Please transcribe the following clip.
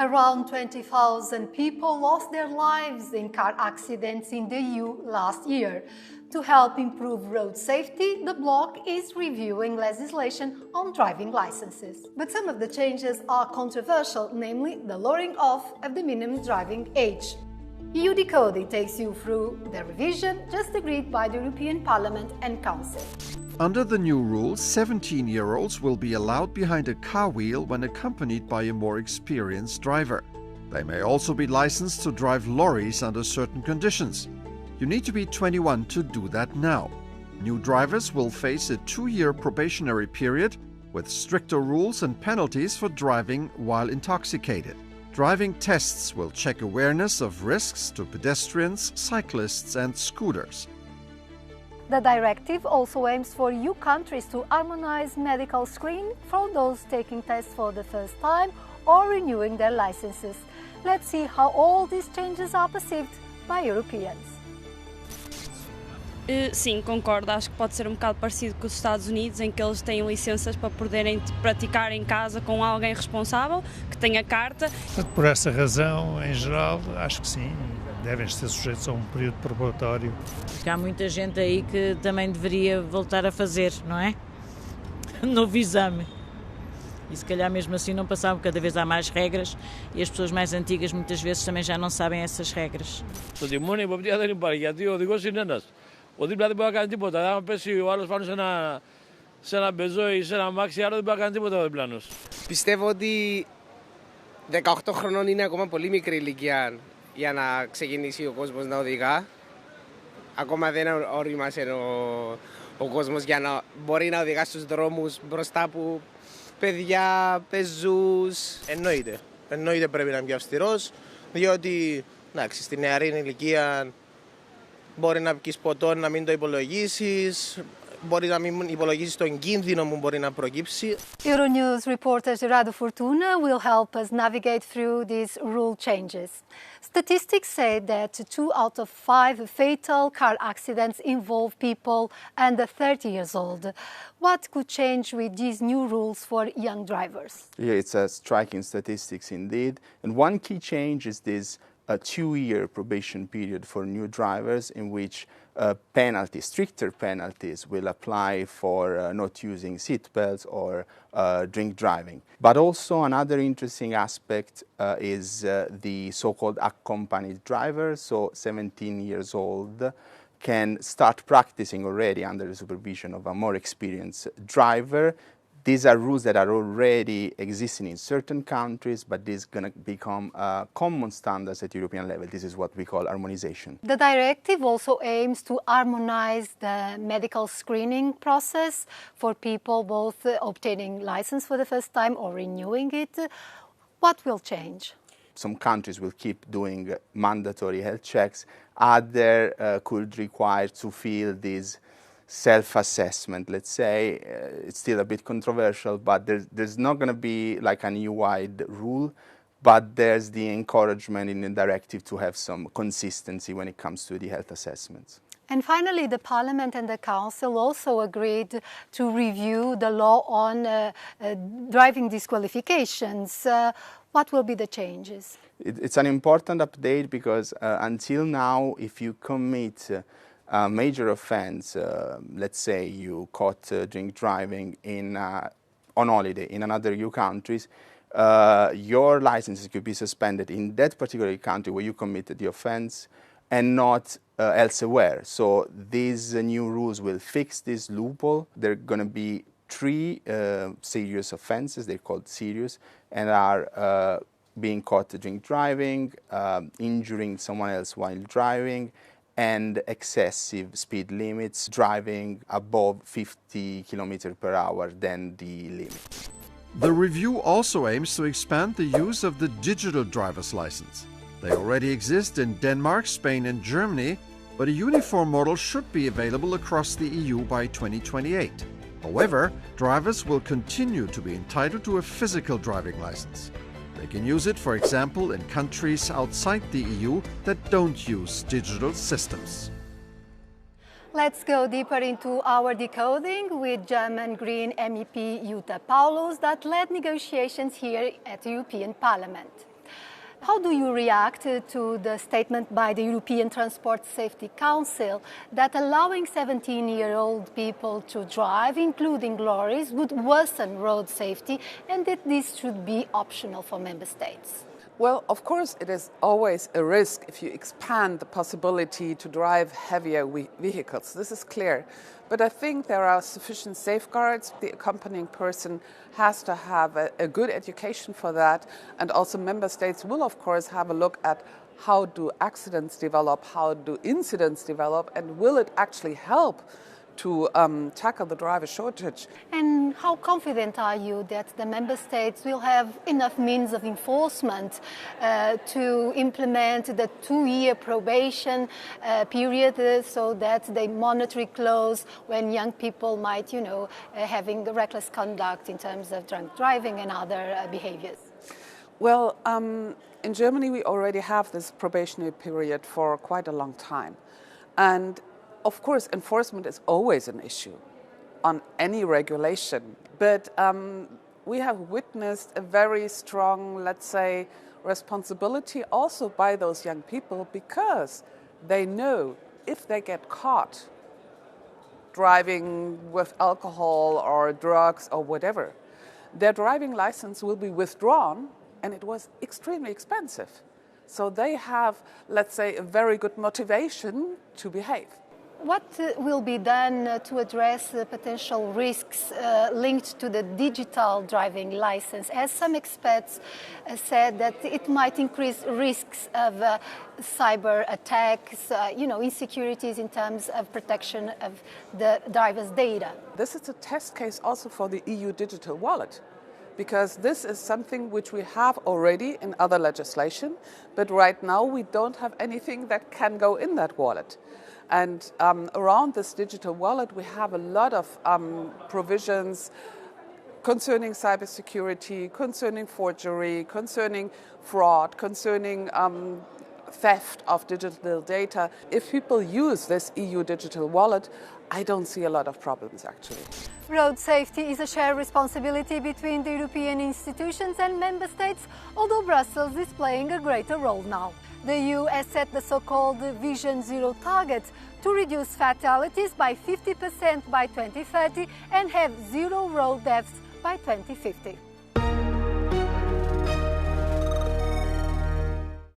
Around 20,000 people lost their lives in car accidents in the EU last year. To help improve road safety, the bloc is reviewing legislation on driving licenses. But some of the changes are controversial, namely the lowering off of the minimum driving age. EU Decoding takes you through the revision just agreed by the European Parliament and Council. Under the new rules, 17-year-olds will be allowed behind a car wheel when accompanied by a more experienced driver. They may also be licensed to drive lorries under certain conditions. You need to be 21 to do that now. New drivers will face a 2-year probationary period with stricter rules and penalties for driving while intoxicated. Driving tests will check awareness of risks to pedestrians, cyclists and scooters. The directive also aims for EU countries to harmonize medical screening for those taking tests for the first time or renewing their licenses. Let's see how all these changes are perceived by Europeans. Sim, concordo. Acho que pode ser bocado parecido com os Estados Unidos, em que eles têm licenças para poderem praticar em casa com alguém responsável, que tenha carta. Por essa razão, em geral, acho que sim, devem ser sujeitos a um período probatório. Porque há muita gente aí que também deveria voltar a fazer, não é? Novo exame. E se calhar mesmo assim não passavam, cada vez há mais regras e as pessoas mais antigas muitas vezes também já não sabem essas regras. Το τιμόνι υποπτία δεν υπάρχει, γιατί ο οδηγός είναι ένας. Ο δίπλα δεν μπορεί να κάνει τίποτα. Αν πέσει ο άλλος πάνω σε ένα μπεζό ή σε ένα αμάξι, άρα δεν μπορεί να κάνει τίποτα ο διπλάνος. Πιστεύω ότι 18 χρονών είναι ακόμα πολύ μικρή ηλικία για να ξεκινήσει ο κόσμος να οδηγά. Ακόμα δεν ορίμασε ο κόσμος για να μπορεί να οδηγά στους δρόμους μπροστά από παιδιά, πεζούς. Εννοείται πρέπει να είναι πιο αυστηρός, διότι στη νεαρή ηλικία μπορεί να πεις ποτό να μην το υπολογίσεις, μπορεί να μην υπολογίσεις τον κίνδυνο που μπορεί να προκύψει. Euronews reporter Gerardo Fortuna will help us navigate through these rule changes. Statistics say that 2 out of 5 fatal car accidents involve people under 30 years old. What could change with these new rules for young drivers? Yeah, it's a striking statistics indeed. And one key change is this a 2-year probation period for new drivers in which stricter penalties will apply for not using seatbelts or drink driving. But also another interesting aspect is the so-called accompanied driver, so 17 years old can start practicing already under the supervision of a more experienced driver. These are rules that are already existing in certain countries, but this is going to become common standards at European level. This is what we call harmonization. The directive also aims to harmonize the medical screening process for people both obtaining license for the first time or renewing it. What will change? Some countries will keep doing mandatory health checks. Others could require to fill these self-assessment, let's say. It's still a bit controversial, but there's not going to be like an EU-wide rule, but there's the encouragement in the directive to have some consistency when it comes to the health assessments. And finally, the Parliament and the Council also agreed to review the law on driving disqualifications. What will be the changes? It's an important update because until now, if you commit a major offense, let's say you caught drink driving on holiday in another EU countries, your license could be suspended in that particular country where you committed the offense and not elsewhere. So these new rules will fix this loophole. There are going to be 3 serious offenses, they're called serious, and are being caught drink driving, injuring someone else while driving, and excessive speed limits, driving above 50 km per hour than the limit. The review also aims to expand the use of the digital driver's license. They already exist in Denmark, Spain and Germany, but a uniform model should be available across the EU by 2028. However, drivers will continue to be entitled to a physical driving license. They can use it, for example, in countries outside the EU that don't use digital systems. Let's go deeper into our decoding with German Green MEP Jutta Paulus that led negotiations here at the European Parliament. How do you react to the statement by the European Transport Safety Council that allowing 17-year-old people to drive, including lorries, would worsen road safety and that this should be optional for member states? Well, of course, it is always a risk if you expand the possibility to drive heavier vehicles. This is clear. But I think there are sufficient safeguards. The accompanying person has to have a good education for that. And also member states will, of course, have a look at how do accidents develop, how do incidents develop, and will it actually help to tackle the driver shortage. And how confident are you that the member states will have enough means of enforcement to implement the 2-year probation period so that they monitor it close when young people might, having reckless conduct in terms of drunk driving and other behaviors? Well, in Germany we already have this probationary period for quite a long time. And of course, enforcement is always an issue on any regulation, but we have witnessed a very strong, let's say, responsibility also by those young people because they know if they get caught driving with alcohol or drugs or whatever, their driving license will be withdrawn and it was extremely expensive. So they have, let's say, a very good motivation to behave. What will be done to address the potential risks linked to the digital driving license? As some experts said that it might increase risks of cyber attacks, insecurities in terms of protection of the driver's data. This is a test case also for the EU digital wallet, because this is something which we have already in other legislation, but right now we don't have anything that can go in that wallet. And around this digital wallet, we have a lot of provisions concerning cybersecurity, concerning forgery, concerning fraud, concerning theft of digital data. If people use this EU digital wallet, I don't see a lot of problems, actually. Road safety is a shared responsibility between the European institutions and member states, although Brussels is playing a greater role now. The EU has set the so-called Vision Zero target to reduce fatalities by 50% by 2030 and have zero road deaths by 2050.